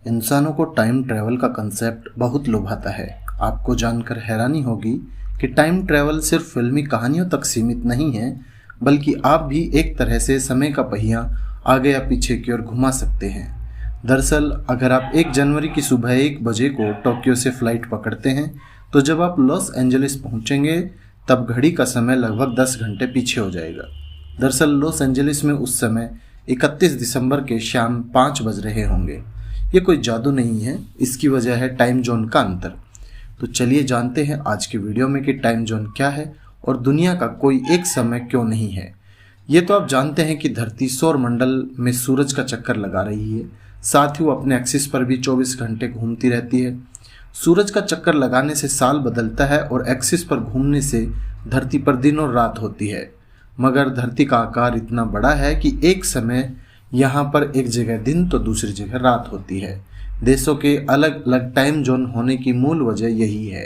इंसानों को time travel का कंसेप्ट बहुत लुभाता है। आपको जानकर हैरानी होगी कि टाइम ट्रैवल सिर्फ फिल्मी कहानियों तक सीमित नहीं है, बल्कि आप भी एक तरह से समय का पहिया आगे या पीछे की ओर घुमा सकते हैं। दरअसल अगर आप 1 जनवरी की सुबह 1 बजे को टोक्यो से फ्लाइट पकड़ते हैं, तो जब आप लॉस एंजलिस पहुंचेंगे तब घड़ी का समय लगभग 10 घंटे पीछे हो जाएगा। दरअसल लॉस एंजलिस में उस समय 31 दिसंबर के शाम 5 बज रहे होंगे। ये कोई जादू नहीं है, इसकी वजह है टाइम जोन का अंतर। तो चलिए जानते हैं आज के वीडियो में कि टाइम जोन क्या है और दुनिया का कोई एक समय क्यों नहीं है। ये तो आप जानते हैं कि धरती सौर मंडल में सूरज का चक्कर लगा रही है, साथ ही वो अपने एक्सिस पर भी 24 घंटे घूमती रहती है। सूरज का चक्कर लगाने से साल बदलता है और एक्सिस पर घूमने से धरती पर दिन और रात होती है। मगर धरती का आकार इतना बड़ा है कि एक समय यहाँ पर एक जगह दिन तो दूसरी जगह रात होती है। देशों के अलग अलग टाइम जोन होने की मूल वजह यही है,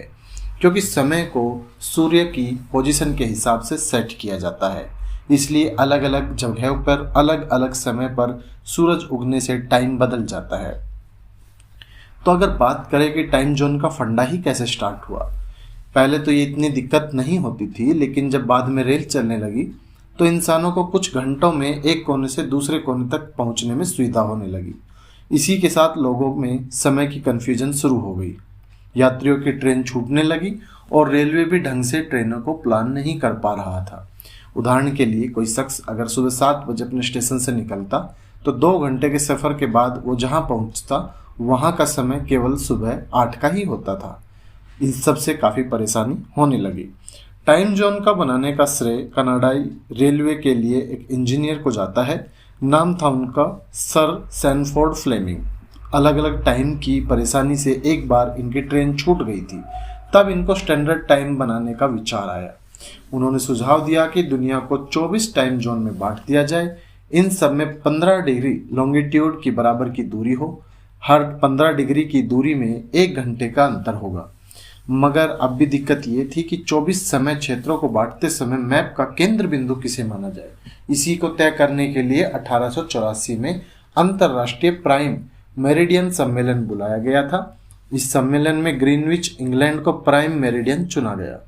क्योंकि समय को सूर्य की पोजीशन के हिसाब से सेट किया जाता है। इसलिए अलग अलग जगहों पर अलग अलग समय पर सूरज उगने से टाइम बदल जाता है। तो अगर बात करें कि टाइम जोन का फंडा ही कैसे स्टार्ट हुआ, पहले तो ये इतनी दिक्कत नहीं होती थी, लेकिन जब बाद में रेल चलने लगी तो इंसानों को कुछ घंटों में एक कोने से दूसरे कोने तक पहुंचने में सुविधा होने लगी। इसी के साथ लोगों में समय की कन्फ्यूजन शुरू हो गई। यात्रियों की ट्रेन छूटने लगी और रेलवे भी ढंग से ट्रेनों को प्लान नहीं कर पा रहा था। उदाहरण के लिए कोई शख्स अगर सुबह 7 बजे अपने स्टेशन से निकलता तो 2 घंटे के सफ़र के बाद वो जहाँ पहुँचता वहाँ का समय केवल सुबह 8 का ही होता था। इन सब से काफ़ी परेशानी होने लगी। टाइम जोन का बनाने का श्रेय कनाडाई रेलवे के लिए एक इंजीनियर को जाता है। नाम था उनका सर सैनफोर्ड फ्लेमिंग। अलग अलग टाइम की परेशानी से एक बार इनकी ट्रेन छूट गई थी। तब इनको स्टैंडर्ड टाइम बनाने का विचार आया। उन्होंने सुझाव दिया कि दुनिया को 24 टाइम जोन में बांट दिया जाए। इन सब में 15 डिग्री लॉन्गिट्यूड की बराबर की दूरी हो। हर 15 डिग्री की दूरी में 1 घंटे का अंतर होगा। मगर अब भी दिक्कत ये थी कि 24 समय क्षेत्रों को बांटते समय मैप का केंद्र बिंदु किसे माना जाए। इसी को तय करने के लिए 1884 में अंतर्राष्ट्रीय प्राइम मेरिडियन सम्मेलन बुलाया गया था। इस सम्मेलन में ग्रीनविच इंग्लैंड को प्राइम मेरिडियन चुना गया।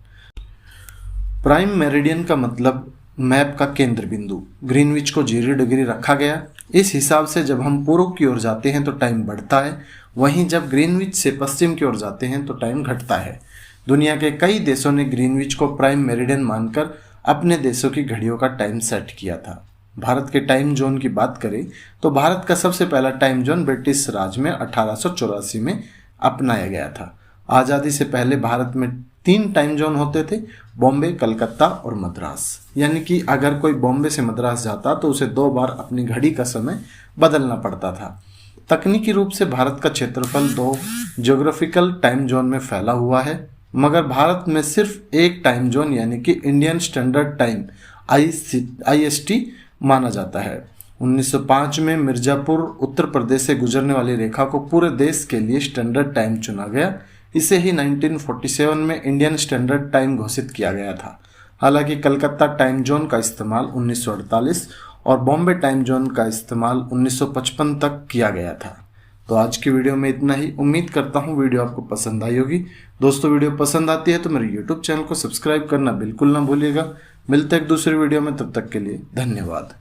प्राइम मेरिडियन का मतलब मैप का केंद्र बिंदु। ग्रीनविच को 0 डिग्री रखा गया। इस हिसाब से जब हम पूर्व की ओर जाते हैं तो टाइम बढ़ता है, वहीं जब ग्रीनविच से पश्चिम की ओर जाते हैं तो टाइम घटता है। दुनिया के कई देशों ने ग्रीनविच को प्राइम मेरिडियन मानकर अपने देशों की घड़ियों का टाइम सेट किया था। भारत के टाइम जोन की बात करें तो भारत का सबसे पहला टाइम जोन ब्रिटिश राज में 1884 में अपनाया गया था। आज़ादी से पहले भारत में 3 टाइम जोन होते थे, बॉम्बे, कलकत्ता और मद्रास। यानी कि अगर कोई बॉम्बे से मद्रास जाता तो उसे 2 बार अपनी घड़ी का समय बदलना पड़ता था। तकनीकी रूप से भारत का क्षेत्रफल 2 ज्योग्राफिकल टाइम जोन में फैला हुआ है, मगर भारत में सिर्फ एक टाइम जोन यानी कि इंडियन स्टैंडर्ड टाइम IST माना जाता है। 1905 में मिर्जापुर उत्तर प्रदेश से गुजरने वाली रेखा को पूरे देश के लिए स्टैंडर्ड टाइम चुना गया। इसे ही 1947 में इंडियन स्टैंडर्ड टाइम घोषित किया गया था। हालांकि कलकत्ता टाइम जोन का इस्तेमाल 1948 और बॉम्बे टाइम जोन का इस्तेमाल 1955 तक किया गया था। तो आज की वीडियो में इतना ही। उम्मीद करता हूँ वीडियो आपको पसंद आई होगी। दोस्तों, वीडियो पसंद आती है तो मेरे YouTube चैनल को सब्सक्राइब करना बिल्कुल ना भूलिएगा। मिलते हैं एक दूसरी वीडियो में, तब तक के लिए धन्यवाद।